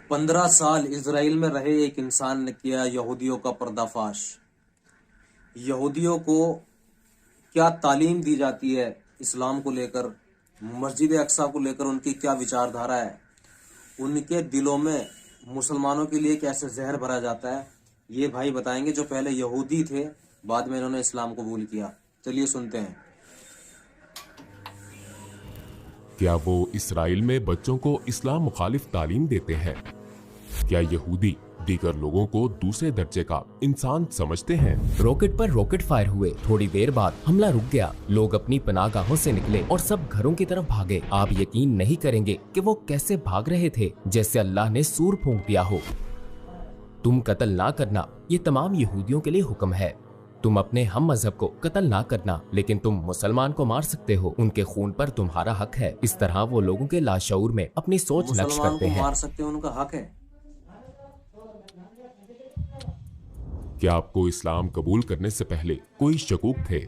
15 साल इजराइल में रहे एक इंसान ने किया यहूदियों का पर्दाफाश। यहूदियों को क्या तालीम दी जाती है इस्लाम को लेकर, मस्जिद अक्सा को लेकर उनकी क्या विचारधारा है, उनके दिलों में मुसलमानों के लिए कैसे जहर भरा जाता है, ये भाई बताएंगे जो पहले यहूदी थे, बाद में इन्होंने इस्लाम कबूल किया। चलिए सुनते हैं। क्या वो इसराइल में बच्चों को इस्लाम मुखालिफ तालीम देते हैं? क्या यहूदी दीगर लोगों को दूसरे दर्जे का इंसान समझते हैं? रॉकेट पर रॉकेट फायर हुए, थोड़ी देर बाद हमला रुक गया, लोग अपनी पनाहगाहों से निकले और सब घरों की तरफ भागे। आप यकीन नहीं करेंगे कि वो कैसे भाग रहे थे, जैसे अल्लाह ने सूर फूंक दिया हो। तुम कत्ल ना करना, ये तमाम यहूदियों के लिए हुक्म है। तुम अपने हम मजहब को कत्ल ना करना, लेकिन तुम मुसलमान को मार सकते हो। उनके खून पर तुम्हारा हक है। इस तरह वो लोगों के लाशऊर में अपनी सोच नक्श करते हैं। मार सकते हो, उनका हक है। क्या आपको इस्लाम कबूल करने से पहले कोई शकूक थे?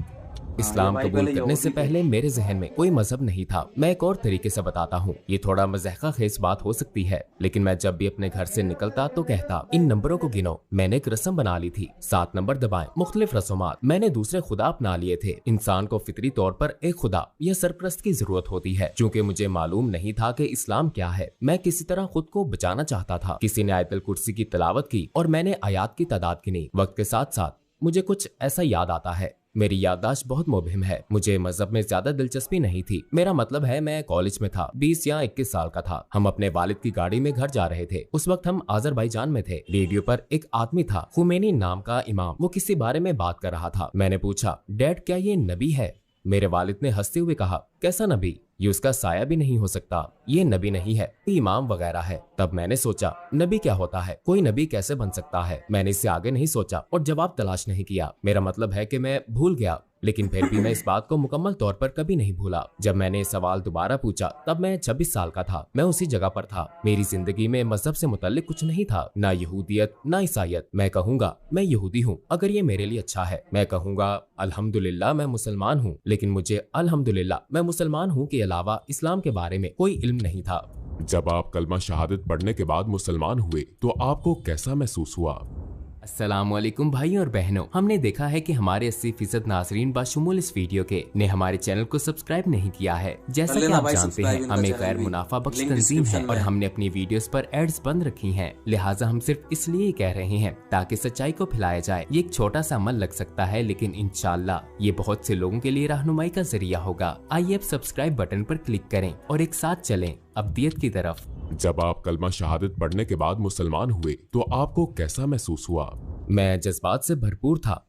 इस्लाम कबूल करने से पहले मेरे जहन में कोई मजहब नहीं था। मैं एक और तरीके से बताता हूँ, ये थोड़ा मज़ाक़ खेज बात हो सकती है, लेकिन मैं जब भी अपने घर से निकलता तो कहता, इन नंबरों को गिनो। मैंने एक रस्म बना ली थी, 7 नंबर दबाएं। मुख्तलिफ रस्मात। मैंने दूसरे खुदा अपना लिए थे। इंसान को फितरी तौर पर एक खुदा या सरप्रस्त की जरूरत होती है। चूँकि मुझे मालूम नहीं था कि इस्लाम क्या है, मैं किसी तरह खुद को बचाना चाहता था। किसी ने आयतुल कुर्सी की तिलावत की और मैंने आयात की तादाद गिनी। वक्त के साथ साथ मुझे कुछ ऐसा याद आता है। मेरी याददाश्त बहुत मुबहिम है। मुझे मजहब में ज्यादा दिलचस्पी नहीं थी। मेरा मतलब है, मैं कॉलेज में था, 20 या 21 साल का था। हम अपने वालिद की गाड़ी में घर जा रहे थे। उस वक्त हम आजरबाईजान में थे। रेडियो पर एक आदमी था, खुमैनी नाम का इमाम। वो किसी बारे में बात कर रहा था। मैंने पूछा, डैड क्या ये नबी है? मेरे वालिद ने हंसते हुए कहा, कैसा नबी? ये उसका साया भी नहीं हो सकता, ये नबी नहीं है, ये इमाम वगैरह है। तब मैंने सोचा, नबी क्या होता है? कोई नबी कैसे बन सकता है? मैंने इससे आगे नहीं सोचा और जवाब तलाश नहीं किया। मेरा मतलब है कि मैं भूल गया, लेकिन फिर भी मैं इस बात को मुकम्मल तौर पर कभी नहीं भूला। जब मैंने सवाल दोबारा पूछा तब मैं 26 साल का था। मैं उसी जगह पर था। मेरी जिंदगी में मजहब से मुतल्लिक कुछ नहीं था, ना यहूदियत ना ईसाइयत। मैं कहूँगा मैं यहूदी हूँ अगर ये मेरे लिए अच्छा है। मैं कहूँगा अल्हम्दुलिल्लाह मैं मुसलमान हूँ, लेकिन मुझे अल्हम्दुलिल्लाह मैं मुसलमान हूँ के अलावा इस्लाम के बारे में कोई इल्म नहीं था। जब आप कलमा शहादत पढ़ने के बाद मुसलमान हुए तो आपको कैसा महसूस हुआ? अस्सलामुअलैकुम भाई और बहनों, हमने देखा है कि हमारे 80% नाजरीन बाशुमूल इस वीडियो के ने हमारे चैनल को सब्सक्राइब नहीं किया है। जैसा कि आप जानते हैं, हमें गैर मुनाफा बख्श तंजीम है और हमने अपनी वीडियोस पर एड्स बंद रखी हैं। लिहाजा हम सिर्फ इसलिए कह रहे हैं ताकि सच्चाई को फैलाया जाए। ये एक छोटा सा अमल लग सकता है, लेकिन इंशाल्लाह ये बहुत से लोगों के लिए रहनुमाई का जरिया होगा। आइए अब सब्सक्राइब बटन पर क्लिक करें और एक साथ चलें अब्दियत की तरफ। जब आप कलमा शहादत पढ़ने के बाद मुसलमान हुए तो आपको कैसा महसूस हुआ? मैं जज्बात से भरपूर था।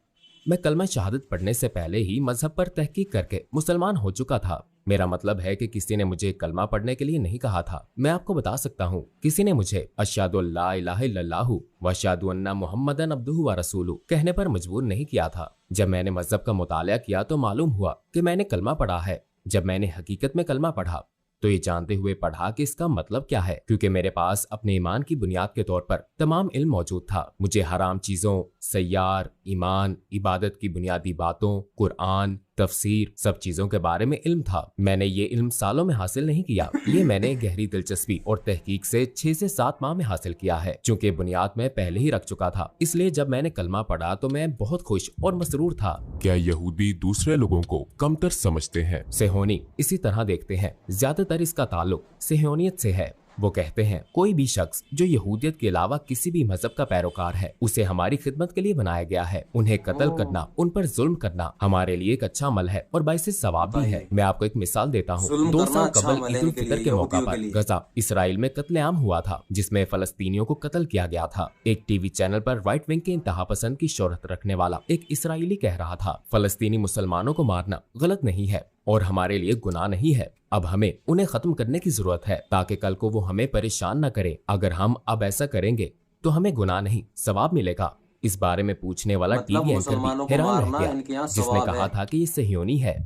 मैं कलमा शहादत पढ़ने से पहले ही मजहब पर तहकीक करके मुसलमान हो चुका था। मेरा मतलब है कि किसी ने मुझे कलमा पढ़ने के लिए नहीं कहा था। मैं आपको बता सकता हूँ, किसी ने मुझे अशहदु अल्ला इलाहा इल्लल्लाहु व अशहदु अन्ना मुहम्मदन अब्दुहु व रसूलुहु कहने पर मजबूर नहीं किया था। जब मैंने मजहब का मुतालिया किया तो मालूम हुआ कि मैंने कलमा पढ़ा है। जब मैंने हकीकत में कलमा पढ़ा तो ये जानते हुए पढ़ा कि इसका मतलब क्या है, क्योंकि मेरे पास अपने ईमान की बुनियाद के तौर पर तमाम इल्म मौजूद था। मुझे हराम चीजों, सय्यार, ईमान, इबादत की बुनियादी बातों, कुरान, तफसीर, सब चीजों के बारे में इल्म था। मैंने ये इल्म सालों में हासिल नहीं किया, ये मैंने गहरी दिलचस्पी और तहकीक से 6 से 7 माह में हासिल किया है। चूंकि बुनियाद में पहले ही रख चुका था, इसलिए जब मैंने कलमा पढ़ा तो मैं बहुत खुश और मसरूर था। क्या यहूदी दूसरे लोगों को कमतर समझते हैं? सेहोनी इसी तरह देखते हैं। ज्यादातर इसका ताल्लुक सेहोनियत से है। वो कहते हैं कोई भी शख्स जो यहूदियत के अलावा किसी भी मजहब का पैरोकार है, उसे हमारी खिदमत के लिए बनाया गया है। उन्हें कत्ल करना, उन पर जुल्म करना हमारे लिए एक अच्छा अमल है और बाइसे सवाब भी है। मैं आपको एक मिसाल देता हूँ। 2 साल कबल ईद उल फितर के मौका पर गजा इसराइल में कत्लेआम हुआ था, जिसमें फलस्तीनियों को कत्ल किया गया था। एक टीवी चैनल पर राइट विंग के इंतहा पसंद की शोहरत रखने वाला एक इसराइली कह रहा था, फलस्तीनी मुसलमानों को मारना गलत नहीं है और हमारे लिए गुनाह नहीं है। अब हमें उन्हें खत्म करने की जरूरत है ताकि कल को वो हमें परेशान न करें। अगर हम अब ऐसा करेंगे तो हमें गुनाह नहीं सवाब मिलेगा। इस बारे में पूछने वाला टीवी एंकर भी हैरान रह गया, जिसने कहा था कि ये सहियोनी है।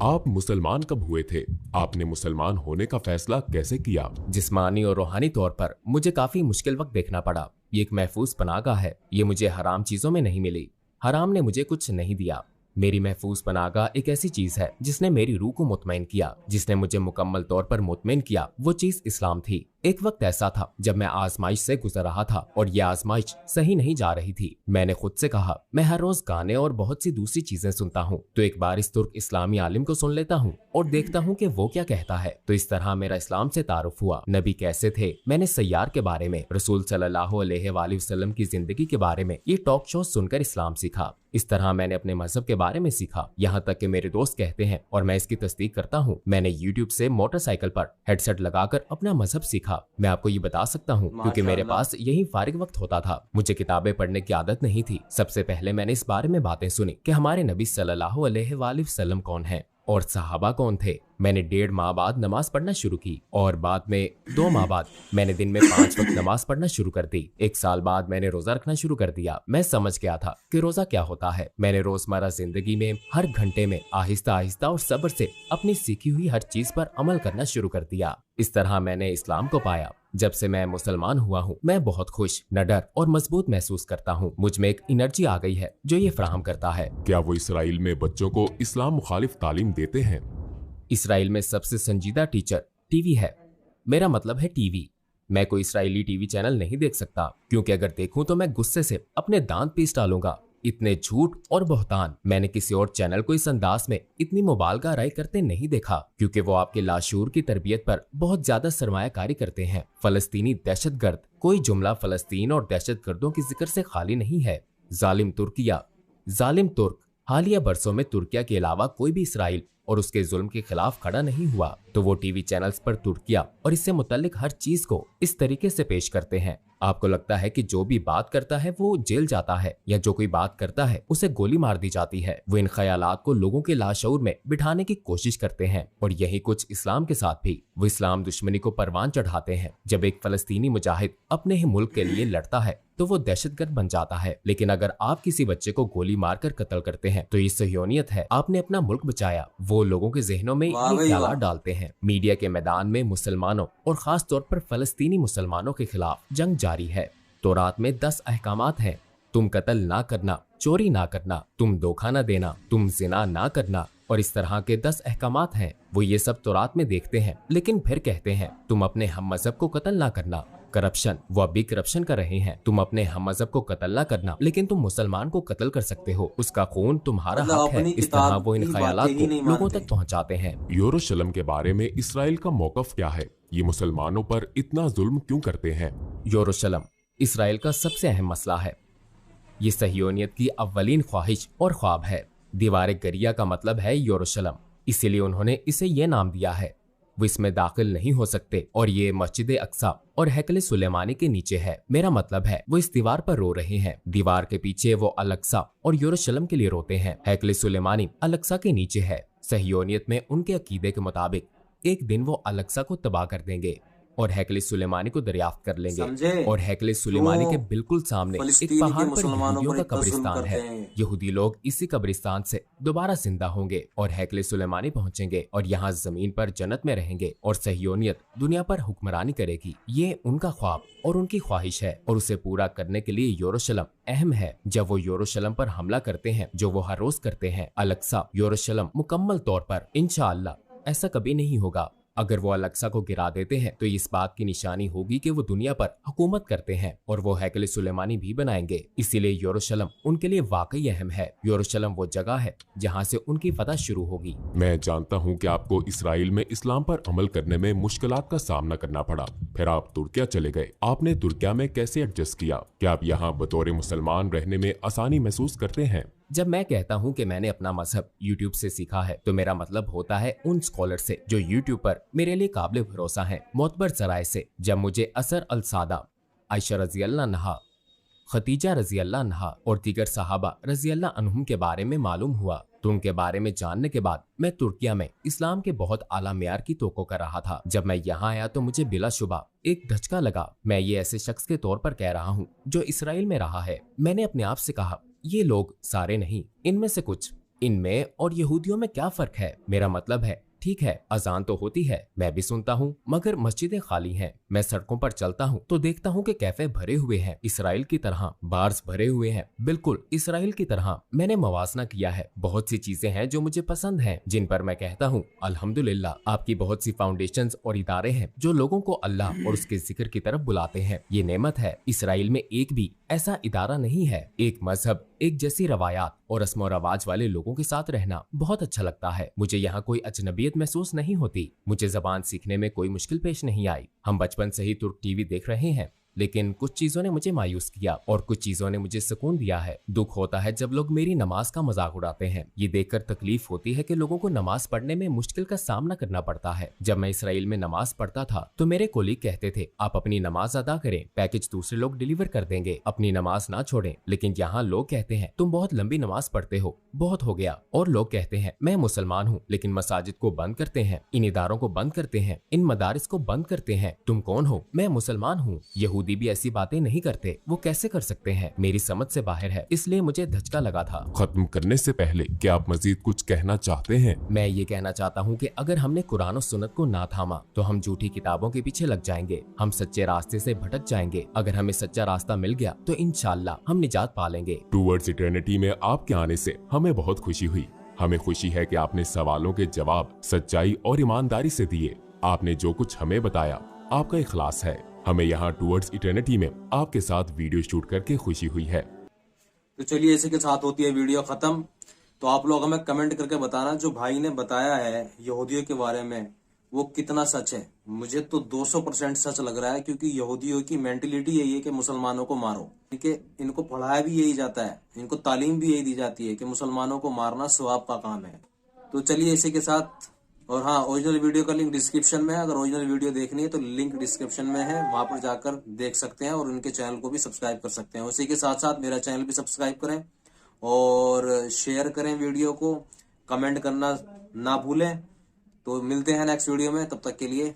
आप मुसलमान कब हुए थे? आपने मुसलमान होने का फैसला कैसे किया? जिस्मानी और रूहानी तौर पर मुझे काफी मुश्किल वक्त देखना पड़ा। ये एक महफूज पनाहगाह है। ये मुझे हराम चीजों में नहीं मिली। हराम ने मुझे कुछ नहीं दिया। मेरी महफूज पनाहगाह एक ऐसी चीज है जिसने मेरी रूह को मुतमईन किया, जिसने मुझे मुकम्मल तौर पर मुतमईन किया। वो चीज इस्लाम थी। एक वक्त ऐसा था जब मैं आजमाइश से गुजर रहा था और ये आजमाइश सही नहीं जा रही थी। मैंने खुद से कहा, मैं हर रोज गाने और बहुत सी दूसरी चीजें सुनता हूँ, तो एक बार इस तुर्क इस्लामी आलिम को सुन लेता हूँ और देखता हूँ कि वो क्या कहता है। तो इस तरह मेरा इस्लाम से तारुफ हुआ। नबी कैसे थे, मैंने सैयार के बारे में, रसूल सल्लल्लाहु अलैहि वसल्लम की जिंदगी के बारे में ये टॉक शो सुनकर इस्लाम सीखा। इस तरह मैंने अपने मजहब के बारे में सीखा। यहाँ तक कि मेरे दोस्त कहते हैं और मैं इसकी तस्दीक करता हूँ, मैंने YouTube से मोटरसाइकिल पर हेडसेट लगाकर अपना मजहब सीखा। मैं आपको ये बता सकता हूँ क्योंकि मेरे पास यही फारिग वक्त होता था। मुझे किताबें पढ़ने की आदत नहीं थी। सबसे पहले मैंने इस बारे में बातें सुनी कि हमारे नबी सल्लल्लाहु अलैहि वसल्लम कौन है और सहाबा कौन थे। मैंने 1.5 माह बाद नमाज पढ़ना शुरू की और बाद में 2 माह बाद मैंने दिन में 5 वक्त नमाज पढ़ना शुरू कर दी। 1 साल बाद मैंने रोजा रखना शुरू कर दिया। मैं समझ गया था कि रोजा क्या होता है। मैंने रोजमर्रा जिंदगी में हर घंटे में आहिस्ता आहिस्ता और सब्र से अपनी सीखी हुई हर चीज पर अमल करना शुरू कर दिया। इस तरह मैंने इस्लाम को पाया। जब से मैं मुसलमान हुआ हूँ, मैं बहुत खुश, निडर और मजबूत महसूस करता हूँ। मुझ में एक एनर्जी आ गई है जो ये फराहम करता है। क्या वो इसराइल में बच्चों को इस्लाम मुखालिफ तालीम देते हैं? इसराइल में सबसे संजीदा टीचर टीवी है। मेरा मतलब है टीवी। मैं कोई इसराइली टीवी चैनल नहीं देख सकता क्योंकि अगर देखूं तो मैं गुस्से से अपने दांत पीस डालूंगा। इतने झूठ और बहतान मैंने किसी और चैनल को इस अंदाज में इतनी मुबालगा राय करते नहीं देखा क्योंकि वो आपके लाशूर की तरबियत पर बहुत ज्यादा सरमायाकारी करते हैं। फलस्तीनी दहशतगर्द, कोई जुमला फलस्तीन और दहशतगर्दों की जिक्र से खाली नहीं है। जालिम तुर्किया, जालिम तुर्क। हालिया बरसों में तुर्किया के अलावा कोई भी इसराइल और उसके जुल्म के खिलाफ खड़ा नहीं हुआ, तो वो टीवी चैनल्स पर तुर्किया और इससे मुतल्लिक हर चीज को इस तरीके से पेश करते हैं। आपको लगता है कि जो भी बात करता है वो जेल जाता है या जो कोई बात करता है उसे गोली मार दी जाती है। वो इन ख्यालात को लोगों के लाशऊर में बिठाने की कोशिश करते हैं और यही कुछ इस्लाम के साथ भी। वो इस्लाम दुश्मनी को परवान चढ़ाते हैं। जब एक फलस्तीनी मुजाहिद अपने ही मुल्क के लिए लड़ता है तो वो दहशतगर्द बन जाता है, लेकिन अगर आप किसी बच्चे को गोली मारकर कत्ल करते हैं तो ये सहयोनियत है, आपने अपना मुल्क बचाया। वो लोगों के जहनों में ये ख्यालात डालते हैं। मीडिया के मैदान में मुसलमानों और खास तौर पर फलस्तीनी मुसलमानों के खिलाफ जंग जारी है। तौरात में 10 अहकामात हैं। तुम कत्ल ना करना, चोरी ना करना, तुम धोखा ना देना, तुम जिना ना करना और इस तरह के 10 अहकामात हैं। वो ये सब तौरात में देखते हैं लेकिन फिर कहते हैं तुम अपने हम मजहब को कत्ल ना करना। करप्शन, वो अभी करप्शन कर रहे हैं। तुम अपने हम मजहब को कत्ल ना करना लेकिन तुम मुसलमान को कत्ल कर सकते हो, उसका खून तुम्हारा हक है। इस तरह वो इन ख्यालात को लोगों तक पहुंचाते हैं। यरूशलेम के बारे में इसराइल का मौकफ क्या है? ये मुसलमानों पर इतना जुल्म क्यों करते हैं? यरूशलेम इसराइल का सबसे अहम मसला है। ये सहयोनियत की अव्वलीन ख्वाहिश और ख्वाब है। दीवार गरिया का मतलब है यरूशलेम, इसीलिए उन्होंने इसे ये नाम दिया है। वो इसमें दाखिल नहीं हो सकते और ये मस्जिद अक्सा और हैकल सुलेमानी के नीचे है। मेरा मतलब है वो इस दीवार पर रो रहे हैं। दीवार के पीछे वो अल अक्सा और यरूशलेम के लिए रोते हैं। हैकल सुलेमानी अल अक्सा के नीचे है। सहयोनियत में उनके अकीदे के मुताबिक एक दिन वो अल अक्सा को तबाह कर देंगे और हैकल सुलेमानी को दरियाफ्त कर लेंगे और हैकल सुलेमानी के बिल्कुल सामने एक पहाड़ पर यहूदियों का कब्रिस्तान है। यहूदी लोग इसी कब्रिस्तान से दोबारा जिंदा होंगे और हैकल सुलेमानी पहुंचेंगे और यहाँ जमीन पर जन्नत में रहेंगे और सहयोनियत दुनिया पर हुक्मरानी करेगी। ये उनका ख्वाब और उनकी ख्वाहिश है और उसे पूरा करने के लिए यरूशलेम अहम है। जब वो यरूशलेम पर हमला करते हैं, जो वो हर रोज करते हैं, अल अक्सा यरूशलेम मुकम्मल तौर पर इंशाअल्लाह ऐसा कभी नहीं होगा। अगर वो अल अक्सा को गिरा देते हैं तो इस बात की निशानी होगी कि वो दुनिया पर हुकूमत करते हैं और वो हैकल सुलेमानी भी बनाएंगे। इसीलिए यरूशलेम उनके लिए वाकई अहम है। यरूशलेम वो जगह है जहाँ से उनकी फतह शुरू होगी। मैं जानता हूँ कि आपको इसराइल में इस्लाम पर अमल करने में मुश्किलात का सामना करना पड़ा, फिर आप तुर्किया चले गए। आपने तुर्किया में कैसे एडजस्ट किया? क्या आप यहाँ बतौर मुसलमान रहने में आसानी महसूस करते हैं? जब मैं कहता हूँ कि मैंने अपना मजहब YouTube से सीखा है तो मेरा मतलब होता है उन स्कॉलर से जो YouTube पर मेरे लिए काबिल भरोसा हैं, मोतबर जराए से। जब मुझे असर अल सादा, आयशा रजी अल्लाह अन्हा, खतीजा रजी अल्लाह अन्हा और दीगर सहाबा रजी अल्लाह अन्हुम के बारे में मालूम हुआ तो उनके बारे में जानने के बाद मैं तुर्किया में इस्लाम के बहुत आला मेयार की तोको कर रहा था। जब मैं यहाँ आया तो मुझे बिलाशुबा एक धचका लगा। मैं ये ऐसे शख्स के तौर पर कह रहा हूँ जो इसराइल में रहा है। मैंने अपने आप से कहा, ये लोग सारे नहीं, इनमें से कुछ, इनमें और यहूदियों में क्या फर्क है? मेरा मतलब है ठीक है, अजान तो होती है, मैं भी सुनता हूँ, मगर मस्जिदें खाली हैं। मैं सड़कों पर चलता हूँ तो देखता हूँ कि कैफे भरे हुए हैं, इसराइल की तरह। बार्स भरे हुए हैं, बिल्कुल इसराइल की तरह। मैंने मवाजना किया है। बहुत सी चीजें हैं जो मुझे पसंद हैं, जिन पर मैं कहता हूँ अल्हम्दुलिल्लाह। आपकी बहुत सी फाउंडेशंस और इदारे हैं जो लोगों को अल्लाह और उसके जिक्र की तरफ बुलाते हैं। ये नेमत है। इसराइल में एक भी ऐसा इदारा नहीं है। एक मजहब, एक जैसी रवायात और रस्म और रवाज वाले लोगों के साथ रहना बहुत अच्छा लगता है। मुझे यहाँ कोई अजनबियत महसूस नहीं होती। मुझे जबान सीखने में कोई मुश्किल पेश नहीं आई। हम बचपन से ही तुर्क टीवी देख रहे हैं, लेकिन कुछ चीजों ने मुझे मायूस किया और कुछ चीजों ने मुझे सुकून दिया है। दुख होता है जब लोग मेरी नमाज का मजाक उड़ाते हैं। ये देखकर तकलीफ होती है कि लोगों को नमाज पढ़ने में मुश्किल का सामना करना पड़ता है। जब मैं इसराइल में नमाज पढ़ता था तो मेरे कोलीग कहते थे, आप अपनी नमाज अदा करें, पैकेज दूसरे लोग डिलीवर कर देंगे, अपनी नमाज ना छोड़ें। लेकिन यहाँ लोग कहते हैं, तुम बहुत लंबी नमाज पढ़ते हो, बहुत हो गया। और लोग कहते हैं, मैं मुसलमान हूँ लेकिन मसाजिद को बंद करते हैं, इन इदारों को बंद करते हैं, इन मदारिस को बंद करते हैं। तुम कौन हो? मैं मुसलमान हूँ। यहूदी भी ऐसी बातें नहीं करते, वो कैसे कर सकते हैं? मेरी समझ से बाहर है, इसलिए मुझे धचका लगा था। खत्म करने से पहले क्या आप मजीद कुछ कहना चाहते हैं? मैं ये कहना चाहता हूँ कि अगर हमने कुरान और सुन्नत को ना थामा तो हम झूठी किताबों के पीछे लग जाएंगे, हम सच्चे रास्ते से भटक जाएंगे। अगर हमें सच्चा रास्ता मिल गया तो इंशाअल्लाह हम निजात पा लेंगे। टूवर्ड्स इटर्निटी में आपके आने से हमें बहुत खुशी हुई। हमें खुशी है कि आपने सवालों के जवाब सच्चाई और ईमानदारी से दिए। आपने जो कुछ हमें बताया, आपका इखलास है। हमें यहाँ टूवर्ड्स इटर्निटी में आपके साथ वीडियो शूट करके खुशी हुई है। तो चलिए, इसी के साथ होती है वीडियो खत्म। तो आप लोग हमें कमेंट करके बताना जो भाई ने बताया है यहूदियों के बारे में वो कितना सच है। मुझे तो 200% सच लग रहा है, क्योंकि यहूदियों की मेंटेलिटी यही है कि मुसलमानों को मारो। ठीक है, इनको पढ़ाया भी यही जाता है, इनको तालीम भी यही दी जाती है कि मुसलमानों को मारना सवाब का काम है। तो चलिए, इसी के साथ, और हाँ, ओरिजिनल वीडियो का लिंक डिस्क्रिप्शन में है। अगर ओरिजिनल वीडियो देखनी है तो लिंक डिस्क्रिप्शन में है, वहां पर जाकर देख सकते हैं और उनके चैनल को भी सब्सक्राइब कर सकते हैं। उसी के साथ साथ मेरा चैनल भी सब्सक्राइब करें और शेयर करें वीडियो को, कमेंट करना ना भूलें। तो मिलते हैं नेक्स्ट वीडियो में, तब तक के लिए